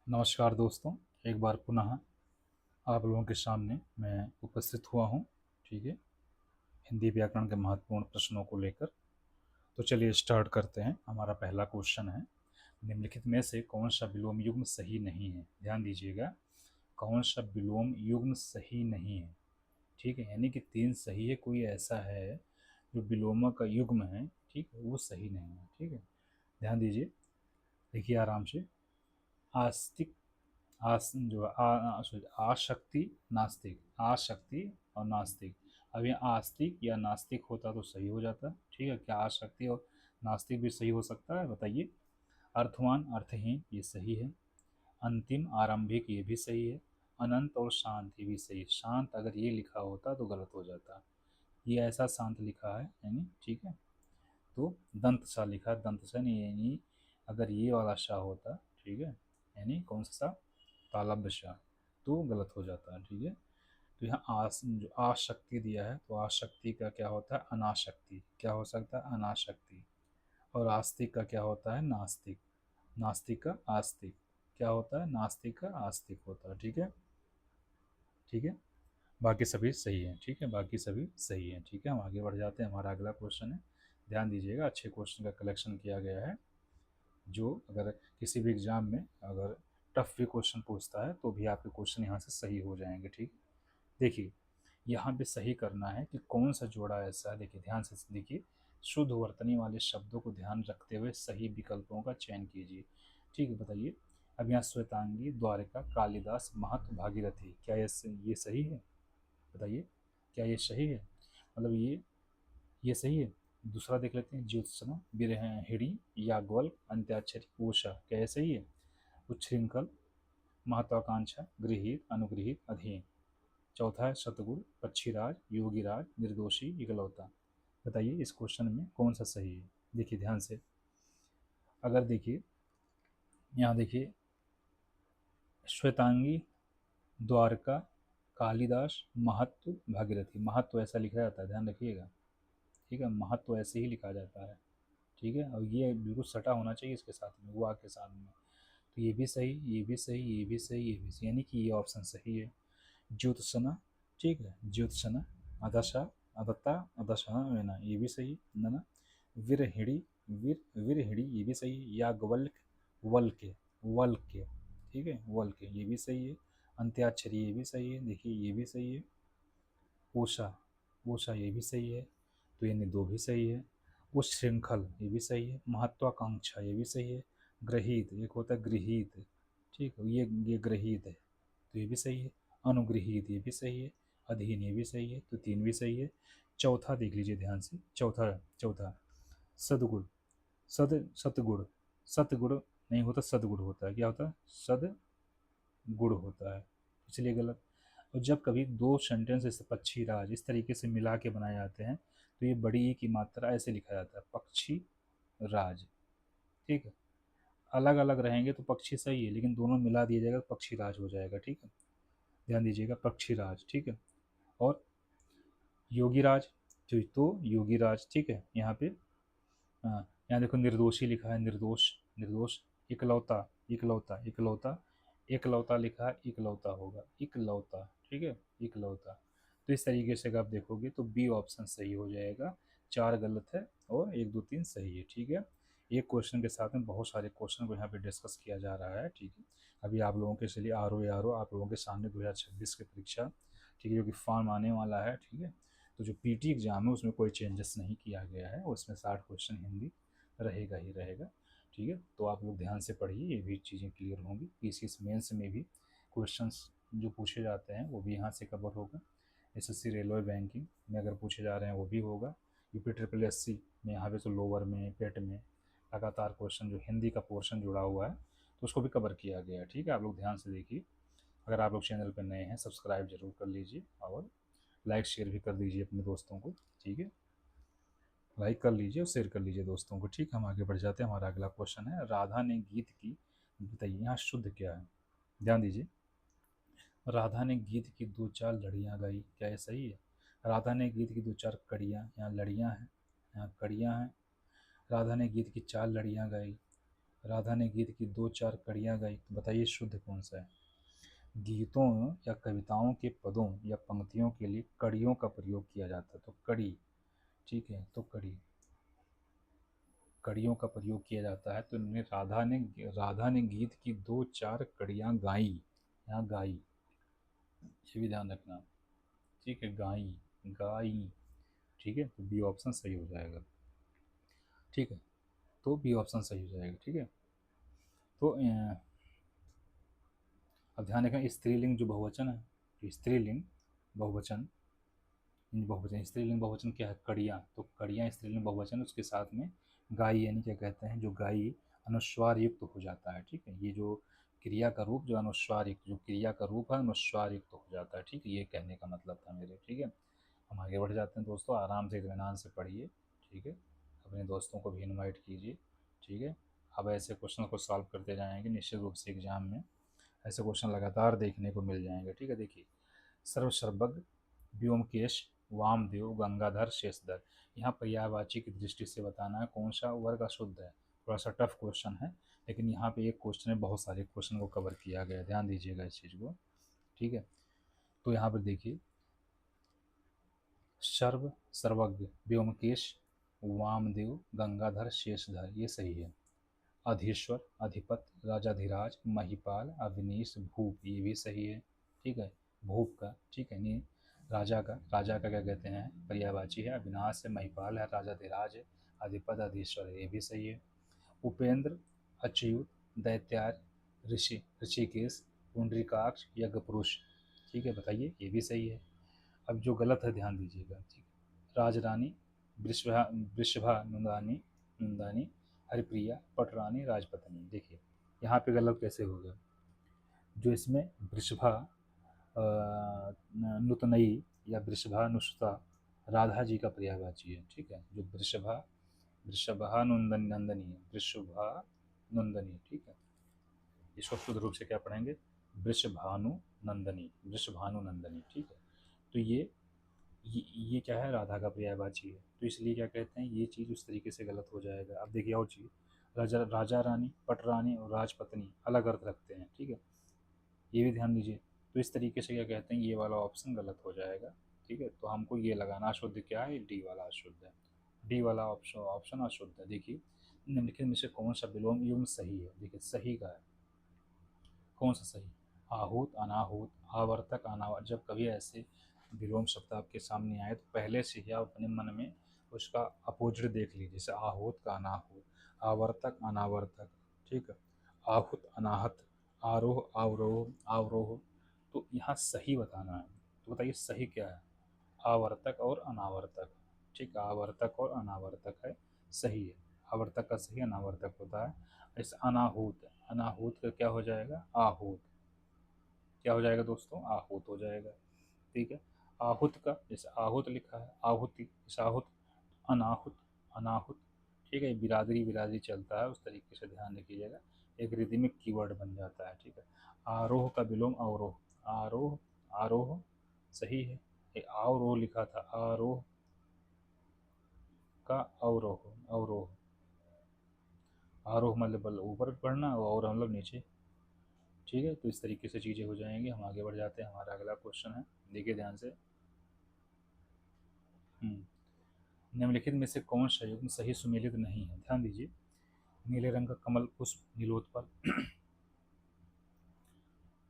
नमस्कार दोस्तों, एक बार पुनः आप लोगों के सामने मैं उपस्थित हुआ हूँ। ठीक है, हिंदी व्याकरण के महत्वपूर्ण प्रश्नों को लेकर। तो चलिए स्टार्ट करते हैं। हमारा पहला क्वेश्चन है, निम्नलिखित में से कौन सा विलोम युग्म सही नहीं है। ध्यान दीजिएगा, कौन सा विलोम युग्म सही नहीं है। ठीक है, यानी कि तीन सही है, कोई ऐसा है जो विलोम का युग्म है, ठीक है, वो सही नहीं है। ठीक है, ध्यान दीजिए, देखिए आराम से। आस्तिक, आशक्ति, नास्तिक, आशक्ति और नास्तिक। अब यहाँ आस्तिक या नास्तिक होता तो सही हो जाता। ठीक है, क्या आशक्ति और नास्तिक भी सही हो सकता है? बताइए। अर्थवान, अर्थहीन, ये सही है। अंतिम, आरंभिक, ये भी सही है। अनंत और शांत, ये भी सही है। शांत अगर ये लिखा होता तो गलत हो जाता, ये ऐसा शांत लिखा है यानी। ठीक है, तो दंत सा लिखा है, दंत सा नहीं, यानी अगर ये वाला शाह होता, ठीक है, यानी कौन सा, तालब्य शाह, तो गलत हो जाता है। ठीक है, तो यहाँ जो आशक्ति दिया है, तो आशक्ति का क्या होता है? अनाशक्ति। क्या हो सकता है? अनाशक्ति। और आस्तिक का क्या होता है? नास्तिक। नास्तिक का आस्तिक क्या होता है? नास्तिक का आस्तिक होता है। ठीक है, ठीक है, बाकी सभी सही है। ठीक है, बाकी सभी सही है। ठीक है, हम आगे बढ़ जाते हैं। हमारा अगला क्वेश्चन है, ध्यान दीजिएगा, अच्छे क्वेश्चन का कलेक्शन किया गया है, जो अगर किसी भी एग्जाम में अगर टफ भी क्वेश्चन पूछता है तो भी आपके क्वेश्चन यहाँ से सही हो जाएंगे। ठीक, देखिए यहाँ पे सही करना है कि कौन सा जोड़ा ऐसा है। देखिए ध्यान से देखिए, शुद्ध वर्तनी वाले शब्दों को ध्यान रखते हुए सही विकल्पों का चयन कीजिए। ठीक है, बताइए। अब यहाँ श्वेतांगी, द्वारिका, कालिदास, महत, भागीरथी, क्या ये सही है? बताइए, क्या ये सही है? मतलब ये सही है। दूसरा देख लेते हैं, ज्योत्सना, विरहिणी, याज्ञवल्क्य, अंत्याक्षरी, उषा, क्या ये सही है? उच्छृंखल, महत्वाकांक्षा, गृहीत, अनुगृहीत, अधीन। चौथा है शतगुण, पक्षीराज, योगीराज, निर्दोषी, इकलौता। बताइए इस क्वेश्चन में कौन सा सही है? देखिए ध्यान से, अगर देखिए यहाँ देखिए, श्वेतांगी, द्वारका, कालिदास, महत्व, भागीरथी। महत्व ऐसा लिखा जाता है, ध्यान रखिएगा। ठीक है, महत्व ऐसे ही लिखा जाता है। ठीक है, और ये बिल्कुल सटा होना चाहिए इसके साथ में, वो के साथ में। तो ये भी सही, ये भी सही, ये भी सही, ये भी सही, यानी कि ये ऑप्शन सही है। ज्योत्सना, ठीक है, ज्योत्सना, अदशा, अदत्ता, अदशा वेना, ये भी सही है ना। विरहिणी, विरहिणी, ये भी सही है। याज्ञवल्क्य, वल्क्य, वल्क्य, ठीक है, वल्क्य, ये भी सही है। अंत्याक्षरी, ये भी सही है। देखिए ये भी सही है। उषा, उषा, ये भी सही है। तो यानी दो भी सही है। उच्छृंखल, ये भी सही है। महत्वाकांक्षा, ये भी सही है। ग्रहीत, एक होता है गृहीत, ठीक है, ये ग्रहीत है, तो ये भी सही है। अनुगृहीत, ये भी सही है। अधीन, ये भी सही है, तो तीन भी सही है। चौथा देख लीजिए ध्यान से, चौथा, चौथा सदगुण, सतगुण, सतगुण नहीं होता, सदगुण होता है। क्या होता है? सदगुण होता है, इसलिए गलत। और जब कभी दो सेंटेंस जैसे पक्षी राज इस तरीके से मिला के बनाए जाते हैं, तो ये बड़ी ई की मात्रा ऐसे लिखा जाता है, पक्षी राज। ठीक है, अलग अलग रहेंगे तो पक्षी सही है, लेकिन दोनों मिला दिया जाएगा तो पक्षी राज हो जाएगा। ठीक है, ध्यान दीजिएगा, पक्षी राज। ठीक है, और योगीराज, तो योगीराज, ठीक है, यहाँ पे हाँ, यहाँ देखो निर्दोषी लिखा है, निर्दोष, निर्दोष। इकलौता, इकलौता, इकलौता, एकलौता लिखा है, इकलौता होगा, इकलौता। ठीक है, इकलौता। तो इस तरीके से अगर आप देखोगे तो बी ऑप्शन सही हो जाएगा। चार गलत है और एक दो तीन सही है। ठीक है, एक क्वेश्चन के साथ में बहुत सारे क्वेश्चन को यहाँ पे डिस्कस किया जा रहा है। ठीक है, अभी आप लोगों के लिए आर ओ आप लोगों के सामने 2026 की परीक्षा, ठीक है, जो कि फॉर्म आने वाला है। ठीक है, तो जो पीटी एग्ज़ाम है उसमें कोई चेंजेस नहीं किया गया है, उसमें 60 क्वेश्चन हिंदी रहेगा ही रहेगा। ठीक है, तो आप लोग ध्यान से पढ़िए, ये भी चीज़ें क्लियर होंगी। पीसीएस मेंस में भी क्वेश्चंस जो पूछे जाते हैं वो भी यहाँ से कवर होगा। एसएससी रेलवे बैंकिंग में अगर पूछे जा रहे हैं वो भी होगा। यूपी ट्रिपल एससी में यहाँ पे तो लोअर में, पेट में लगातार क्वेश्चन जो हिंदी का पोर्शन जुड़ा हुआ है, तो उसको भी कवर किया गया है। ठीक है, आप लोग ध्यान से देखिए। अगर आप लोग चैनल पर नए हैं, सब्सक्राइब जरूर कर लीजिए और लाइक शेयर भी कर दीजिए अपने दोस्तों को। ठीक है, लाइक कर लीजिए और शेयर कर लीजिए दोस्तों को। ठीक है, हम आगे बढ़ जाते हैं। हमारा अगला क्वेश्चन है, राधा ने गीत की, बताइए यहाँ शुद्ध क्या है? ध्यान दीजिए, राधा ने गीत की दो चार लड़ियाँ गाई, क्या ये सही है? राधा ने गीत की दो चार कड़ियाँ, यहाँ लड़ियाँ हैं, यहाँ कड़ियाँ हैं। राधा ने गीत की चार लड़ियाँ गाई, राधा ने गीत की 2-4 कड़ियाँ गाई, तो बताइए शुद्ध कौन सा है? गीतों या कविताओं के पदों या पंक्तियों के लिए कड़ियों का प्रयोग किया जाता है, तो कड़ी, ठीक है, तो कड़ियों का प्रयोग किया जाता है। तो इन्होंने राधा ने गीत की 2-4 कड़ियाँ गाई, यहाँ गाई, ये भी ध्यान रखना, ठीक है, गाई, गाई, ठीक है, तो बी ऑप्शन सही हो जाएगा, ठीक है, तो बी ऑप्शन सही हो जाएगा, ठीक है। तो अब ध्यान रखें, स्त्रीलिंग जो बहुवचन है, तो स्त्रीलिंग बहुवचन, बहुवचन स्त्रीलिंग बहुवचन क्या है? कड़ियाँ, तो कड़ियाँ स्त्रीलिंग बहुवचन, उसके साथ में गाई, यानी क्या कहते हैं, जो गाई अनुस्वार युक्त हो जाता है, ठीक है, ये जो क्रिया का रूप जो अनुस्वार युक्त, जो क्रिया का रूप है अनुस्वार युक्त हो जाता है, ठीक है, ये कहने का मतलब था मेरे, ठीक है। हम आगे बढ़ जाते हैं दोस्तों, आराम से इत्मीनान से पढ़िए, ठीक है, अपने दोस्तों को भी इनवाइट कीजिए, ठीक है। अब ऐसे क्वेश्चन को सॉल्व करते जाएंगे, निश्चित रूप से एग्जाम में ऐसे क्वेश्चन लगातार देखने को मिल जाएंगे, ठीक है। देखिए, सर्वसर्वज्ञ, व्योमकेश, वामदेव, गंगाधर, शेषधर, यहाँ पर्यायवाची की दृष्टि से बताना है कौन सा वर्ग अशुद्ध है। थोड़ा सा टफ क्वेश्चन है, लेकिन यहाँ पे एक क्वेश्चन में बहुत सारे क्वेश्चन को कवर किया गया है, ध्यान दीजिएगा इस चीज़ को, ठीक है। तो यहाँ पर देखिए, सर्वज्ञ, व्योमकेश, वामदेव, गंगाधर, शेषधर, ये सही है। अधीश्वर, अधिपति, राजाधिराज, महिपाल, अवनीश, भूप, ये भी सही है, ठीक है, भूप का, ठीक है, नहीं, राजा का क्या कहते हैं, पर्यायवाची है, अविनाश है, महिपाल है, राजाधिराज है, अधिपति, अधीश्वर है, ये भी सही है। उपेंद्र, अच्युत, दैत्यार्य, ऋषि, ऋषिकेश, पुंडरीकाक्ष, यज्ञपुरुष, ठीक है, बताइए, ये भी सही है। अब जो गलत है ध्यान दीजिएगा, ठीक है, राजरानी, वृषभा नुंदानी, नुंदानी, हरिप्रिया, पटरानी, राजपत्नी, देखिए यहाँ पे गलत कैसे हो गया, जो इसमें वृषभा नुतनई या वृषभा नुष्ता राधा जी का पर्यायवाची है, ठीक है, जो वृषभा नंदनी है, वृषभा नंदनी, ठीक है, इसको शुद्ध रूप से क्या पढ़ेंगे, वृषभानु नंदनी, वृषभानु नंदनी, ठीक है। तो ये क्या है, राधा का पर्यायवाची है, तो इसलिए क्या कहते हैं, ये चीज़ उस तरीके से गलत हो जाएगा। अब देखिए और चीज़, राजा रानी, पटरानी और राजपत्नी अलग अर्थ रखते हैं, ठीक है, ये भी ध्यान दीजिए। तो इस तरीके से क्या कहते हैं, ये वाला ऑप्शन गलत हो जाएगा, ठीक है। तो हमको ये लगाना, अशुद्ध क्या है, डी वाला अशुद्ध है, डी वाला ऑप्शन अशुद्ध है। देखिए, निम्नलिखित में से कौन सा विलोम युग्म सही है, देखिए सही का है, कौन सा सही, आहूत, अनाहूत, आवर्तक, अनावर्तक, जब कभी ऐसे विलोम शब्द आपके सामने आए तो पहले से ही आप अपने मन में उसका अपोजिट देख लीजिए, जैसे आहूत का अनाहूत, आवर्तक अनावर्तक, ठीक है, आहूत अनाहत, आरोह अवरोह, अवरोह, तो यहाँ सही बताना है, तो बताइए सही क्या है, आवर्तक और अनावर्तक, ठीक है, आवर्तक और अनावर्तक है, सही है, आवर्तक का सही अनावर्तक होता है। इस अनाहूत, अनाहूत का क्या हो जाएगा, आहूत, क्या हो जाएगा दोस्तों, आहूत हो जाएगा, ठीक है। आहूत का जैसे आहूत लिखा है, आहुति, जैसे आहूत, अनाहुत, अनाहुत, ठीक है, बिरादरी बिरादरी चलता है, उस तरीके से ध्यान रखिएगा, एक रिदमिक कीवर्ड बन जाता है, ठीक है। आरोह का विलोम अवरोह, आरोह, आरोह, सही है, ये अवरोह लिखा था, आरोह का अवरोह, अवरोह, आरोह मतलब ऊपर बढ़ना और मतलब नीचे, ठीक है। तो इस तरीके से चीज़ें हो जाएंगी, हम आगे बढ़ जाते हैं, हमारा अगला क्वेश्चन है, देखिए ध्यान से। निम्नलिखित में से कौन सा युग्म सही सुमेलित नहीं है, ध्यान दीजिए, नीले रंग का कमल पुष्प नीलोत्पल,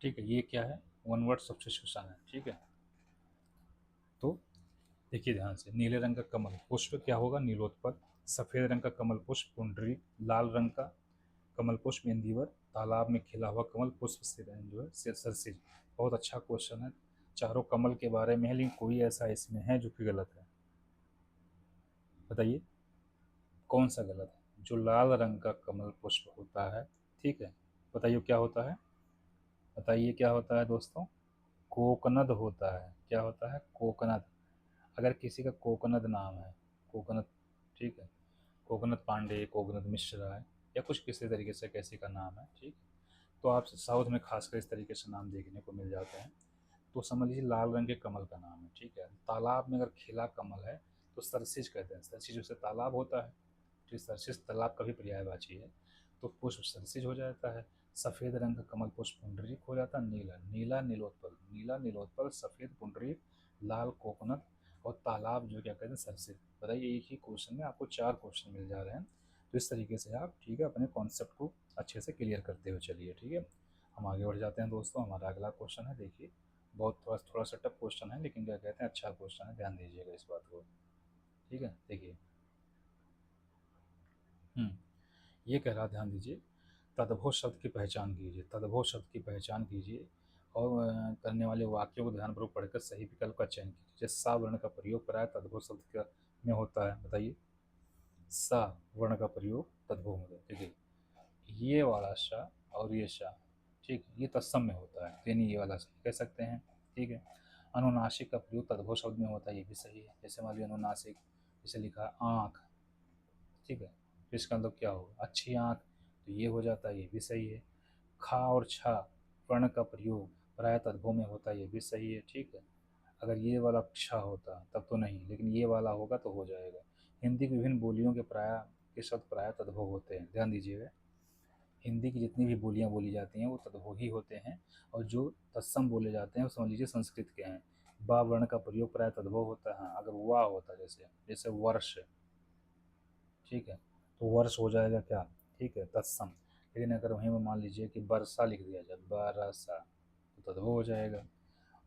ठीक है, ये क्या है, वन वर्ड सब्स्टिट्यूशन है, ठीक है। तो देखिए ध्यान से, नीले रंग का कमल पुष्प क्या होगा, नीलोत्पल, सफ़ेद रंग का कमल पुष्प पुंडरीक, लाल रंग का कमल पुष्प इंदिवर, तालाब में खिला हुआ कमल पुष्प से जो है सरसिज। बहुत अच्छा क्वेश्चन है, चारों कमल के बारे में है, लेकिन कोई ऐसा इसमें है जो कि गलत है, बताइए कौन सा गलत है, जो लाल रंग का कमल पुष्प होता है, ठीक है, बताइए क्या होता है, बताइए क्या होता है दोस्तों, कोकनद होता है, क्या होता है, कोकनद, अगर किसी का कोकनद नाम है, कोकनद, ठीक है, कोकनद पांडे, कोकनद मिश्रा है, या कुछ किसी तरीके से किसी का नाम है, ठीक, तो आप साउथ में खासकर इस तरीके से नाम देखने को मिल जाते हैं, तो समझ लीजिए लाल रंग के कमल का नाम है, ठीक है। तालाब में अगर खिला कमल है तो सरसिज कहते हैं, सरसिज जैसे तालाब होता है, तो सरसिज तालाब का भी पर्यायवाची है, तो पुष्प सरसिज हो जाता है। सफ़ेद रंग का कमल पुष्प पुंडरीक हो जाता है। नीला, नीला नीलोत्पल, नीला नीलोत्पल, सफ़ेद पुंडरीक, लाल कोकोनट और तालाब जो क्या कहते हैं सरसिज। बताइए एक ही क्वेश्चन में आपको 4 क्वेश्चन मिल जा रहे हैं। तो इस तरीके से आप ठीक है अपने कॉन्सेप्ट को अच्छे से क्लियर करते हुए चलिए। ठीक है, हम आगे बढ़ जाते हैं दोस्तों। हमारा अगला क्वेश्चन है, देखिए बहुत थोड़ा सा टफ क्वेश्चन है, लेकिन क्या कहते हैं अच्छा क्वेश्चन है, ध्यान दीजिएगा इस बात को। ठीक है, देखिए ये कह रहा, ध्यान दीजिए, तद्भव शब्द की पहचान कीजिए, तद्भव शब्द की पहचान कीजिए और करने वाले वाक्यों को ध्यानपूर्वक पढ़कर सही विकल्प का चयन कीजिए। जैसे सा वर्ण का प्रयोग प्राय तद्भव शब्द का में होता है, बताइए। सा वर्ण का प्रयोग तद्भव में, देखिए ये वाला सा और ये सा, ठीक, ये तत्सम में होता है, यानी ये वाला सा कह सकते हैं। ठीक है, अनुनासिक का प्रयोग तद्भव शब्द में होता है, ये भी सही है। जैसे मान लीजिए अनुनासिक, जैसे लिखा आँख, ठीक है, तो इसका मतलब क्या होगा, अच्छी आँख, तो ये हो जाता है, ये भी सही है। खा और छा वर्ण का प्रयोग प्राय तद्भव में होता है, ये भी सही है। ठीक है, अगर ये वाला क्षा होता तब तो नहीं, लेकिन ये वाला होगा तो हो जाएगा। हिंदी की विभिन्न बोलियों के शब्द प्राय तद्भव होते हैं, ध्यान दीजिएगा। हिंदी की जितनी भी बोलियाँ बोली जाती हैं वो तद्भव ही होते हैं, और जो तत्सम बोले जाते हैं वो समझ लीजिए संस्कृत के हैं। बा वर्ण का प्रयोग प्राय तद्भव होता है। हाँ, अगर वाह होता, जैसे जैसे वर्ष, ठीक है, तो वर्ष हो जाएगा क्या, ठीक है, तत्सम। लेकिन अगर वहीं में मान लीजिए कि वर्षा लिख दिया जाए, बरसा, तो तद्भव हो जाएगा।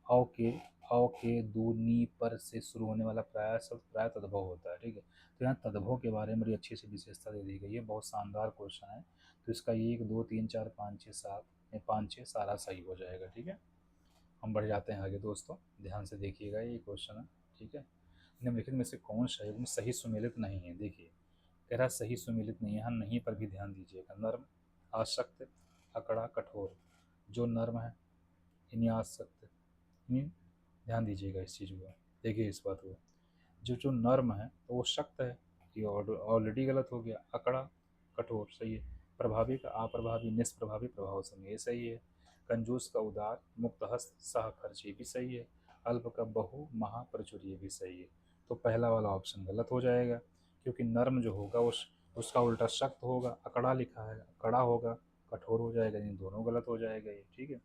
अव के अव के दू नी पर से शुरू होने वाला प्राय शब्द प्राय तद्भव होता है। ठीक है, तो यहाँ तद्भव के बारे में बड़ी अच्छी सी विशेषता दे दी गई है, बहुत शानदार क्वेश्चन है। तो इसका 1 2 3 4 5 6 7 ये 5 6 सारा सही हो जाएगा। ठीक है, हम बढ़ जाते हैं आगे दोस्तों, ध्यान से देखिएगा ये क्वेश्चन है। ठीक है, निम्नलिखित में से कौन सा सही सुमेलित नहीं है, देखिए कह रहा सही सुमेलित नहीं है। यहाँ नहीं पर भी ध्यान दीजिएगा। नर्म, आसक्त, अकड़ा, कठोर, जो नर्म है इन्हीं आसक्त, इन्हीं, ध्यान दीजिएगा इस चीज़ को, देखिए इस बात को। जो जो नर्म है तो वो सख्त है, ये ऑलरेडी गलत हो गया। अकड़ा, कठोर, सही है। प्रभावी का अप्रभावी, निष्प्रभावी, प्रभाव समय, ये सही है। कंजूस का उदार, मुक्तहस्त, सहखर्च, ये भी सही है। अल्प का बहु महाप्रचुर, ये भी सही है। तो पहला वाला ऑप्शन गलत हो जाएगा, क्योंकि नर्म जो होगा उसका उल्टा सख्त होगा, अकड़ा लिखा है, कड़ा होगा, कठोर हो जाएगा, इन दोनों गलत हो जाएगा ये। ठीक है,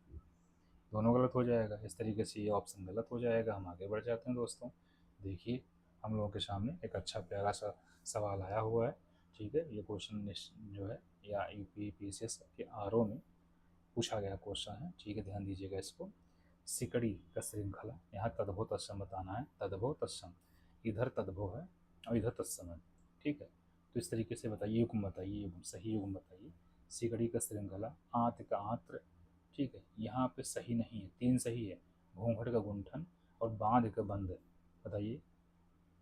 दोनों गलत हो जाएगा, इस तरीके से ये ऑप्शन गलत हो जाएगा। हम आगे बढ़ जाते हैं दोस्तों। देखिए हम लोगों के सामने एक अच्छा प्यारा सा सवाल आया हुआ है। ठीक है, ये क्वेश्चन जो है या यूपीपीसीएस के आरओ में पूछा गया क्वेश्चन है। ठीक है, ध्यान दीजिएगा इसको। सिकड़ी का श्रृंखला, यहाँ तद्भव तत्सम बताना है, तद्भव तत्सम, इधर तद्भव है और इधर तत्सम है। ठीक है, तो इस तरीके से बताइए, युग्म बताइए, युग्म, सही युग्म बताइए। सिकड़ी का श्रृंखला, आंत का आंत्र, ठीक है, यहाँ पे सही नहीं है, 3 सही है। घूंघट का गुंठन और बांध का बंध, बताइए,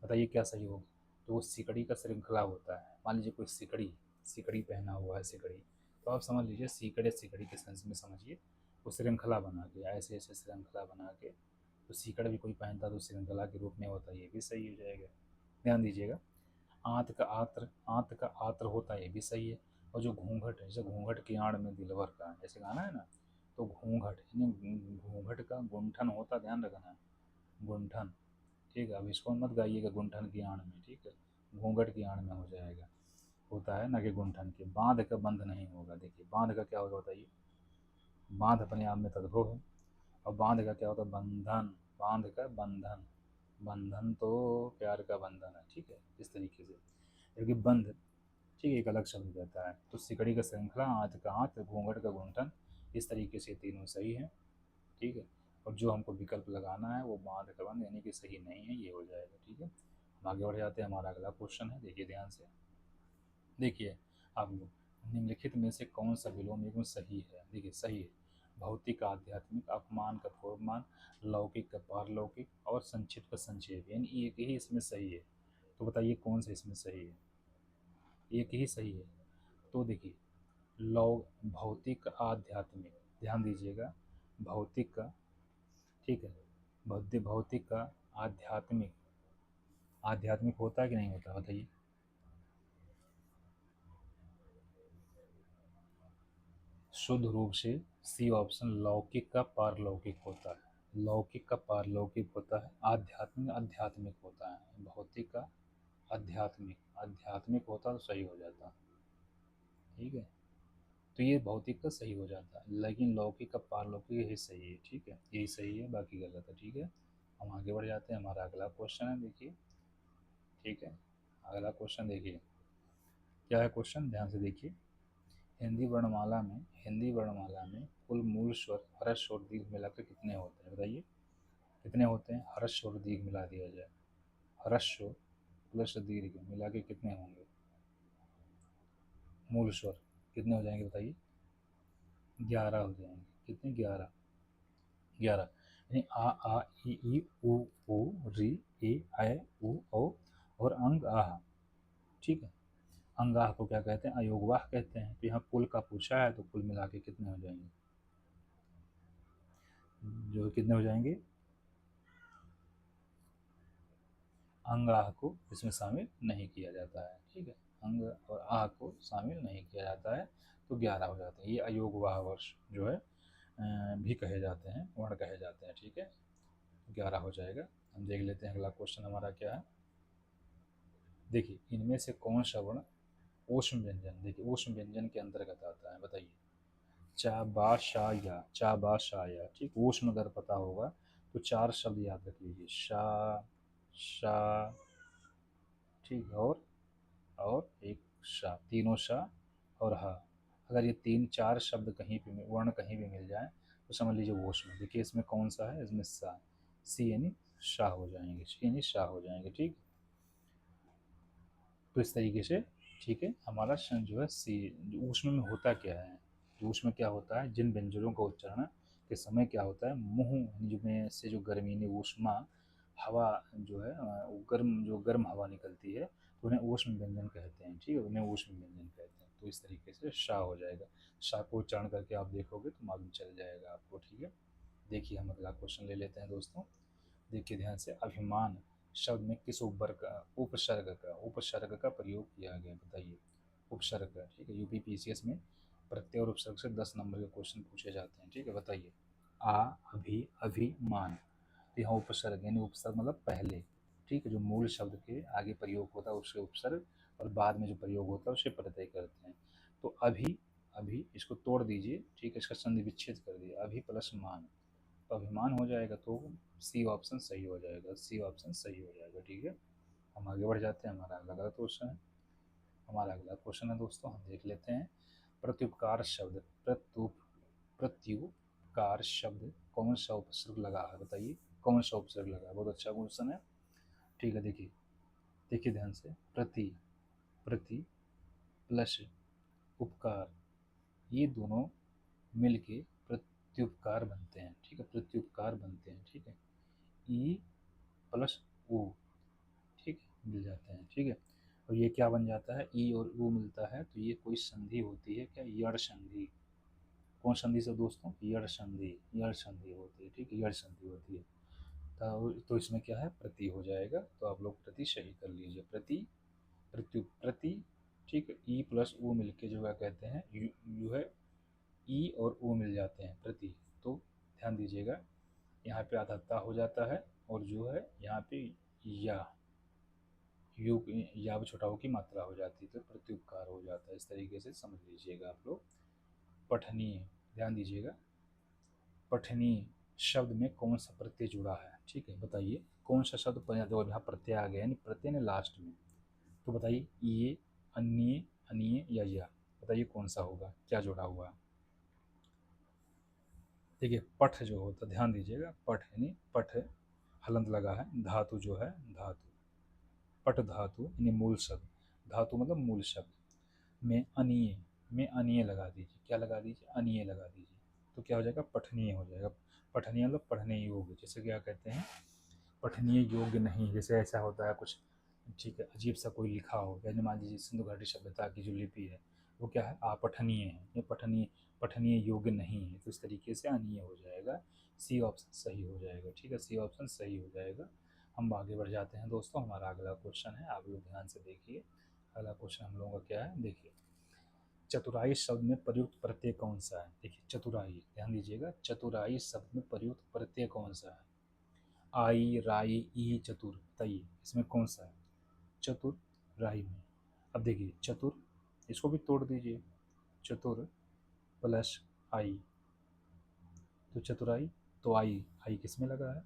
बताइए क्या सही होगा। तो वो सिकड़ी का श्रृंखला होता है। मान लीजिए कोई सिकड़ी, सिकड़ी पहना हुआ है सिकड़ी, तो आप समझ लीजिए सिकड़े, सिकड़ी के सेंस में समझिए, वो श्रृंखला बना के, ऐसे ऐसे श्रृंखला बना के, तो सिकड़ भी कोई पहनता तो श्रृंखला के रूप में होता, ये भी सही हो जाएगा। ध्यान दीजिएगा। आंत का आत्र होता है, ये भी सही है। और जो घूंघट है, जैसे घूंघट की आड़ में दिलवर का, जैसे गाना है ना, तो घूंघट यानी घूंघट का गुंठन होता, ध्यान रखना, गुंठन। ठीक है, अब इसको मत गाइएगा गुंठन की आड़ में, ठीक है, घूंघट की आड़ में हो जाएगा, होता है ना कि गुंठन के। बांध का बंध नहीं होगा, देखिए बांध का क्या होगा बताइए, बांध अपने आप में तद्भव है। और बांध का क्या होता है, बंधन, बांध का बंधन, बंधन तो प्यार का बंधन है। ठीक है, इस तरीके से, क्योंकि बंध, ठीक है, एक अलग शब्द रहता है। तो सिकड़ी का श्रृंखला, आंत का आंत, घूंघट का घूंटन, इस तरीके से तीनों सही हैं। ठीक है, और जो हमको विकल्प लगाना है वो बांध का बंध यानी कि सही नहीं है, ये हो जाएगा। ठीक है, हम आगे बढ़ जाते हैं। हमारा अगला क्वेश्चन है, देखिए ध्यान से, देखिए आप लोग, निम्नलिखित में से कौन सा विलोम युग्म सही है, देखिए सही है। भौतिक आध्यात्मिक, अपमान का पूर्वमान, लौकिक का पारलौकिक और संक्षिप्त का संक्षेप, यानी एक ही इसमें सही है। तो बताइए कौन सा इसमें सही है, एक ही सही है। तो देखिए, लौ भौतिक आध्यात्मिक, ध्यान दीजिएगा, भौतिक का, ठीक है, भौतिक का आध्यात्मिक, आध्यात्मिक होता है कि नहीं होता, बताइए। शुद्ध रूप से सी ऑप्शन, लौकिक का पारलौकिक होता है, लौकिक का पारलौकिक होता है। आध्यात्मिक आध्यात्मिक होता है, भौतिक का आध्यात्मिक, आध्यात्मिक होता तो सही हो जाता। ठीक है, तो ये भौतिक का सही हो जाता है, लेकिन लौकिक का पारलौकिक यही सही है। ठीक है, यही सही है, बाकी गलत है। ठीक है, हम आगे बढ़ जाते हैं। हमारा अगला क्वेश्चन है, देखिए। ठीक है, अगला क्वेश्चन देखिए क्या है। क्वेश्चन ध्यान से देखिए। हिंदी वर्णमाला में कुल मूल स्वर हर्ष और दीर्घ मिलाकर कितने होते हैं, बताइए कितने होते हैं। हर्ष और दीर्घ मिला दिया जाए, हर्ष प्लस दीर्घ मिला के कितने होंगे मूल स्वर, कितने हो जाएंगे बताइए। 11 हो जाएंगे। कितने? 11। 11 यानी ई उ री ए ऐ उ औ और अंग आह। ठीक है, अंग आह को क्या कहते हैं? अयोगवाह कहते हैं। तो यहाँ कुल का पूछा है, तो कुल मिला के कितने हो जाएंगे, जो कितने हो जाएंगे। अंग आह को इसमें शामिल नहीं किया जाता है। ठीक है, अंग और आह को शामिल नहीं किया जाता है, तो 11 हो जाते हैं। ये अयोगवाह वर्ष जो है भी कहे जाते हैं, वर्ण कहे जाते हैं। ठीक है, 11 हो जाएगा। हम देख लेते हैं अगला क्वेश्चन हमारा क्या है। देखिए, इनमें से कौन सा वर्ण ऊष्म व्यंजन, देखिए ऊष्म व्यंजन के अंतर्गत आता है, बताइए। चा बा शा या, चा बा शा या। ठीक, ऊष्म अगर पता होगा तो 4 शब्द याद रख लीजिए। शा, शा, ठीक, और एक शा, तीनों शा और हा। अगर ये 3-4 शब्द कहीं पे वर्ण कहीं भी मिल जाए तो समझ लीजिए ऊष्म। देखिए इसमें कौन सा है, इसमें सा, सी यानी शाह हो जाएंगे, सी यानी शाह हो जाएंगे। ठीक, तो इस तरीके से ठीक है हमारा जो है सी। ऊष्म में होता क्या है, तो ऊष्म क्या होता है, जिन व्यंजनों का उच्चारण के समय क्या होता है, मुंह में से जो गर्मीनी ऊष्मा हवा जो है वो गर्म हवा निकलती है, तो उन्हें ऊष्म व्यंजन कहते हैं। ठीक है, उन्हें ऊष्म व्यंजन कहते हैं। तो इस तरीके से शाह हो जाएगा। शाह को उच्चारण करके आप देखोगे तो मालूम चल जाएगा आपको। ठीक है, देखिए हम अगला क्वेश्चन ले लेते हैं दोस्तों। देखिए ध्यान से, अभिमान शब्द में किस उपसर्ग का प्रयोग किया गया, बताइए। उपसर्ग का, ठीक है, यूपीपीसीएस में प्रत्यय और उपसर्ग से 10 नंबर के क्वेश्चन पूछे जाते हैं। ठीक है, बताइए। आ, अभी, अभिमान। तो यहाँ उपसर्ग यानी उपसर्ग मतलब पहले। ठीक है, जो मूल शब्द के आगे प्रयोग होता है उसके उपसर्ग, और बाद में जो प्रयोग होता है उसे प्रत्यय करते हैं। तो अभी, अभी इसको तोड़ दीजिए। ठीक है, इसका संधि विच्छेद कर दिए, अभी प्लस मान, तो अभिमान हो जाएगा। तो सी ऑप्शन सही हो जाएगा, सी ऑप्शन सही हो जाएगा। ठीक है, हम आगे बढ़ जाते हैं। हमारा अगला क्वेश्चन है, हमारा अगला क्वेश्चन है दोस्तों, हम देख लेते हैं। प्रत्युपकार शब्द, प्रत्युपकार शब्द कौन सा उपसर्ग लगा है, बताइए कौन सा उपसर्ग लगा है। बहुत अच्छा क्वेश्चन है। ठीक है, देखिए, देखिए ध्यान से, प्रति, प्रति प्लस उपकार, ये दोनों मिलके प्रत्युपकार बनते हैं। ठीक है, प्रत्युपकार बनते हैं। ठीक है, ई प्लस ओ, ठीक है, मिल जाते हैं। ठीक है, और ये क्या बन जाता है, ई और ओ मिलता है, तो ये कोई संधि होती है क्या, यड़ संधि। कौन संधि से दोस्तों, यड़ संधि, यड़ संधि होती है। ठीक है, यड़ संधि होती है। तो इसमें क्या है, प्रति हो जाएगा। तो आप लोग प्रति सही कर लीजिए, प्रति, प्रति। ठीक है, ई प्लस ओ मिलके जो है कहते हैं यू है, ई और ओ मिल जाते हैं प्रति। तो ध्यान दीजिएगा, यहाँ पे आधाता हो जाता है, और जो है यहाँ पे या यू या छोटाओं की मात्रा हो जाती है, तो प्रत्युपकार हो जाता है। इस तरीके से समझ लीजिएगा आप लोग। पठनीय, ध्यान दीजिएगा, पठनीय शब्द में कौन सा प्रत्यय जुड़ा है। ठीक है, बताइए कौन सा शब्द देखो यहाँ प्रत्यय आ गया, यानी प्रत्यय ने लास्ट में, तो बताइए ये, अन्य, अनिय या, बताइए कौन सा होगा, क्या जुड़ा हुआ है। देखिए पठ जो होता है, ध्यान दीजिएगा, पठ यानी पठ, हलंत लगा है, धातु जो है धातु, पट धातु यानी मूल शब्द, धातु मतलब मूल शब्द में अनीय, में अनीय लगा दीजिए। क्या लगा दीजिए, अनीय लगा दीजिए, तो क्या हो जाएगा, पठनीय हो जाएगा। पठनीय मतलब पढ़ने योग्य, जैसे क्या कहते हैं, पठनीय योग्य नहीं, जैसे ऐसा होता है कुछ, ठीक है, अजीब सा कोई लिखा हो, जैसे मान लीजिए सिंधु घाटी सभ्यता की जो लिपि है वो क्या है, अपठनीय है, ये पठनीय, पठनीय योग्य नहीं है, तो इस तरीके से अनीय हो जाएगा। सी ऑप्शन सही हो जाएगा। ठीक है, सी ऑप्शन सही हो जाएगा। हम आगे बढ़ जाते हैं दोस्तों। हमारा अगला क्वेश्चन है, आप लोग ध्यान से देखिए। अगला क्वेश्चन हम लोगों का क्या है, देखिए। चतुराई शब्द में प्रयुक्त प्रत्यय कौन सा है, देखिए चतुराई, ध्यान दीजिएगा, चतुराई शब्द में प्रयुक्त प्रत्यय कौन सा है। आई, राई, ई, चतुर, बताइए इसमें कौन सा है, चतुर, राई में। अब देखिए चतुर, इसको भी तोड़ दीजिए, चतुर प्लस आई, तो चतुराई, तो आई आई किस में लगा है,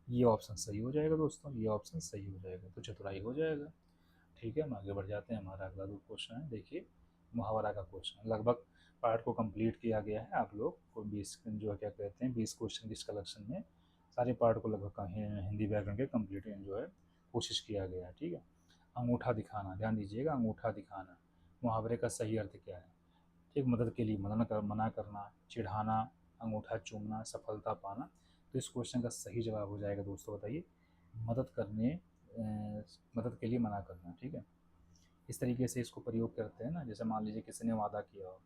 ये ऑप्शन सही हो जाएगा दोस्तों, ये ऑप्शन सही हो जाएगा, तो चतुराई हो जाएगा। ठीक है, हम आगे बढ़ जाते हैं। हमारा अगला जो क्वेश्चन है, देखिए मुहावरा का क्वेश्चन। लगभग पार्ट को कंप्लीट किया गया है, आप लोग को 20 जो है क्या कहते हैं 20 क्वेश्चन की इस कलेक्शन में सारे पार्ट को लगभग हिंदी व्याकरण के कंप्लीट जो है कोशिश किया गया है। ठीक है, अंगूठा दिखाना, ध्यान दीजिएगा, अंगूठा दिखाना मुहावरे का सही अर्थ क्या है। ठीक, मदद के लिए मना करना, चिढ़ाना, अंगूठा चूमना, सफलता पाना। तो इस क्वेश्चन का सही जवाब हो जाएगा दोस्तों, बताइए, मदद करने मदद के लिए मना करना। ठीक है, इस तरीके से इसको प्रयोग करते हैं ना, जैसे मान लीजिए किसी ने वादा किया हो,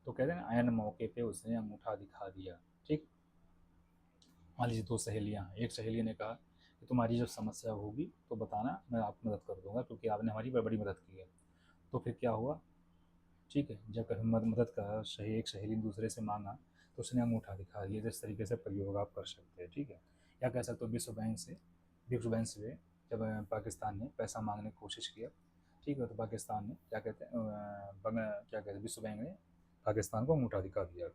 तो कहते हैं ना ऐन मौके पे उसने अंगूठा दिखा दिया। ठीक, मान लीजिए दो सहेलियाँ हैं, एक सहेली ने कहा कि तुम्हारी जब समस्या होगी तो बताना, मैं आपकी मदद कर दूंगा क्योंकि आपने हमारी बड़ी मदद की है। तो फिर क्या हुआ, ठीक है, जब कभी मदद का सही एक सहेली ने दूसरे से मांगा तो उसने अंगूठा दिखा दिया। तो इस तरीके से प्रयोग आप कर सकते हैं। ठीक है, या कह सकते हो विश्व बैंक से जब पाकिस्तान ने पैसा मांगने की कोशिश किया, ठीक है, तो पाकिस्तान ने क्या कहते हैं क्या कहते हैं विश्व बैंक ने पाकिस्तान को अंगूठा दिखा दिया।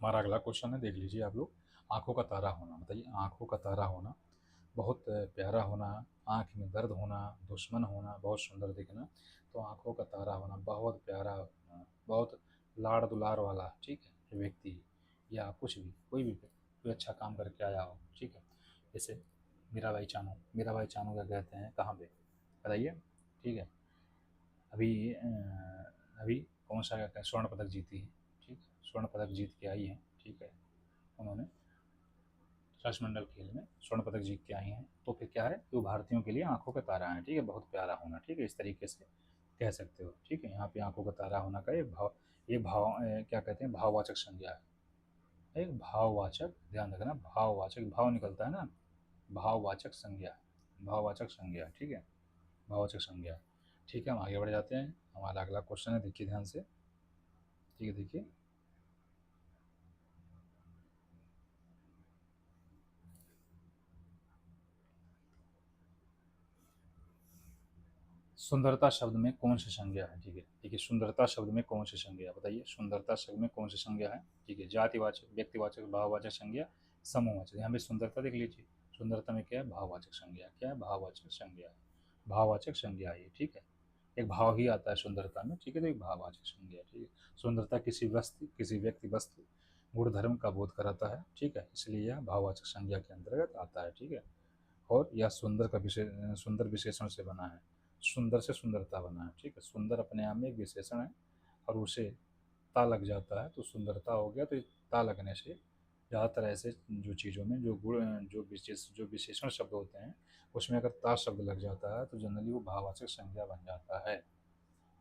हमारा अगला क्वेश्चन है, देख लीजिए आप लोग। आंखों का तारा होना, बताइए, आंखों का तारा होना, बहुत प्यारा होना, आँख में दर्द होना, दुश्मन होना, बहुत सुंदर दिखना। तो आँखों का तारा होना, बहुत प्यारा होना, बहुत लाड़ दुलार वाला, ठीक है, जो व्यक्ति, या कुछ भी, कोई अच्छा काम करके आया हो। ठीक है, जैसे मीरा भाई चानू क्या कहते हैं कहाँ पे, बताइए। ठीक है, अभी अभी कौन सा क्या कहते हैं स्वर्ण पदक जीती है। ठीक है, स्वर्ण पदक जीत के आई हैं। ठीक है, उन्होंने राष्ट्रमंडल खेल में स्वर्ण पदक जीत के आई हैं। तो फिर क्या है कि वो भारतीयों के लिए आंखों का तारा है। ठीक है, बहुत प्यारा होना, ठीक है, इस तरीके से कह सकते हो। ठीक है, यहाँ पे आंखों का तारा होना का क्या कहते हैं भाववाचक संज्ञा है, एक भाववाचक, ध्यान रखना, भाववाचक, भाव निकलता है ना, भाववाचक संज्ञा, भाववाचक संज्ञा। ठीक है, भाववाचक संज्ञा। ठीक है, हम आगे बढ़ जाते हैं। हमारा अगला क्वेश्चन है, देखिए ध्यान से। ठीक है, देखिए, सुंदरता शब्द में कौन सी संज्ञा है। ठीक है, देखिए, सुंदरता शब्द में कौन सी संज्ञा है, बताइए, सुंदरता शब्द में कौन सी संज्ञा है। ठीक है, जातिवाचक, व्यक्तिवाचक, भाववाचक संज्ञा, समूहवाचक। यहाँ पे सुंदरता देख लीजिए, सुंदरता में क्या है, भाववाचक संज्ञा, क्या है, भाववाचक संज्ञा है, भाववाचक संज्ञा है ये। ठीक है, एक भाव ही आता है सुंदरता में। ठीक है, तो एक भाववाचक संज्ञा है। ठीक है, सुंदरता किसी व्यक्ति वस्तु गुण धर्म का बोध कराता है। ठीक है, इसलिए यह भाववाचक संज्ञा के अंतर्गत आता है। ठीक है, और यह सुंदर विशेषण से बना है, सुंदर से सुंदरता बना है। ठीक है, सुंदर अपने आप में एक विशेषण है और उसे ता लग जाता है तो सुंदरता हो गया। तो ता लगने से ज़्यादातर ऐसे जो चीज़ों में जो गुण जो विशेषण शब्द होते हैं उसमें अगर ता शब्द लग जाता है तो जनरली वो भाववाचक संज्ञा बन जाता है।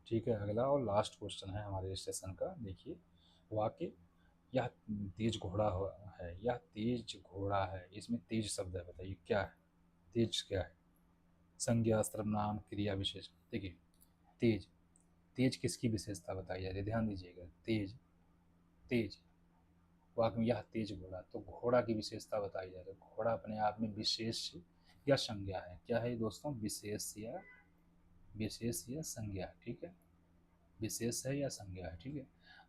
ठीक है, अगला और लास्ट क्वेश्चन है हमारे इस सेशन का, देखिए, वाक्य, यह तेज घोड़ा है, यह तेज घोड़ा है, इसमें तेज शब्द है, बताइए क्या है, तेज क्या है, संज्ञा, सर्वनाम, क्रिया, विशेषण। देखिए, तेज, तेज किसकी विशेषता बताई जा रही है, ध्यान दीजिएगा, तेज, तेज, वाक्य में यह तेज घोड़ा, तो घोड़ा की विशेषता बताई जा रही है। घोड़ा अपने आप में विशेष या संज्ञा है, क्या है दोस्तों, विशेष या संज्ञा। ठीक है, विशेष है या संज्ञा है। ठीक है,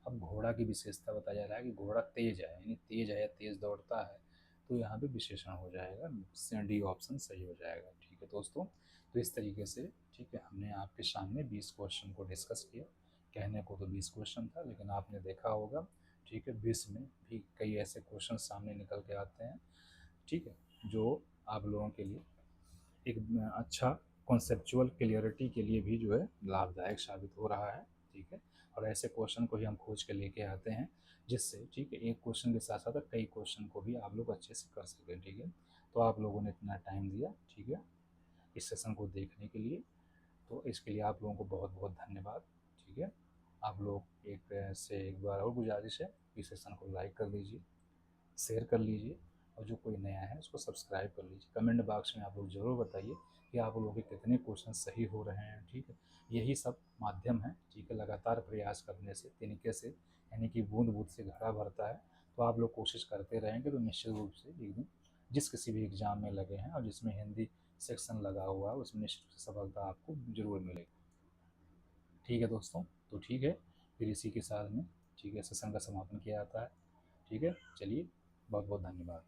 अब घोड़ा की विशेषता बताया जा रहा है कि घोड़ा तेज है, यानी तेज है या तेज दौड़ता है, तो यहाँ पे विशेषण हो जाएगा, डी ऑप्शन सही हो जाएगा। ठीक है दोस्तों, तो इस तरीके से, ठीक है, हमने आपके सामने 20 क्वेश्चन को डिस्कस किया। कहने को तो 20 क्वेश्चन था, लेकिन आपने देखा होगा, ठीक है, 20 में भी कई ऐसे क्वेश्चन सामने निकल के आते हैं। ठीक है, जो आप लोगों के लिए एक अच्छा कॉन्सेप्चुअल क्लियरिटी के लिए भी जो है लाभदायक साबित हो रहा है। ठीक है, और ऐसे क्वेश्चन को ही हम खोज के लेके आते हैं जिससे, ठीक है, एक क्वेश्चन के साथ साथ कई क्वेश्चन को भी आप लोग अच्छे से कर सकें। ठीक है, तो आप लोगों ने इतना टाइम दिया, ठीक है, इस सेशन को देखने के लिए, तो इसके लिए आप लोगों को बहुत बहुत धन्यवाद। ठीक है, आप लोग एक बार और गुजारिश है, इस सेशन को लाइक कर लीजिए, शेयर कर लीजिए, और जो कोई नया है उसको सब्सक्राइब कर लीजिए। कमेंट बॉक्स में आप लोग ज़रूर बताइए कि आप लोगों के कितने क्वेश्चन सही हो रहे हैं। ठीक है, यही सब माध्यम है। ठीक है, लगातार प्रयास करने से तिनके से, यानी कि बूंद बूंद से घड़ा भरता है। तो आप लोग कोशिश करते रहेंगे तो निश्चित रूप से एक दिन जिस किसी भी एग्ज़ाम में लगे हैं और जिसमें हिंदी सेक्शन लगा हुआ है उसमें निश्चित रूप से सफलता आपको जरूर मिलेगी। ठीक है दोस्तों, तो ठीक है, फिर इसी के साथ में ठीक है सेशन का समापन किया जाता है। ठीक है, चलिए, बहुत बहुत धन्यवाद।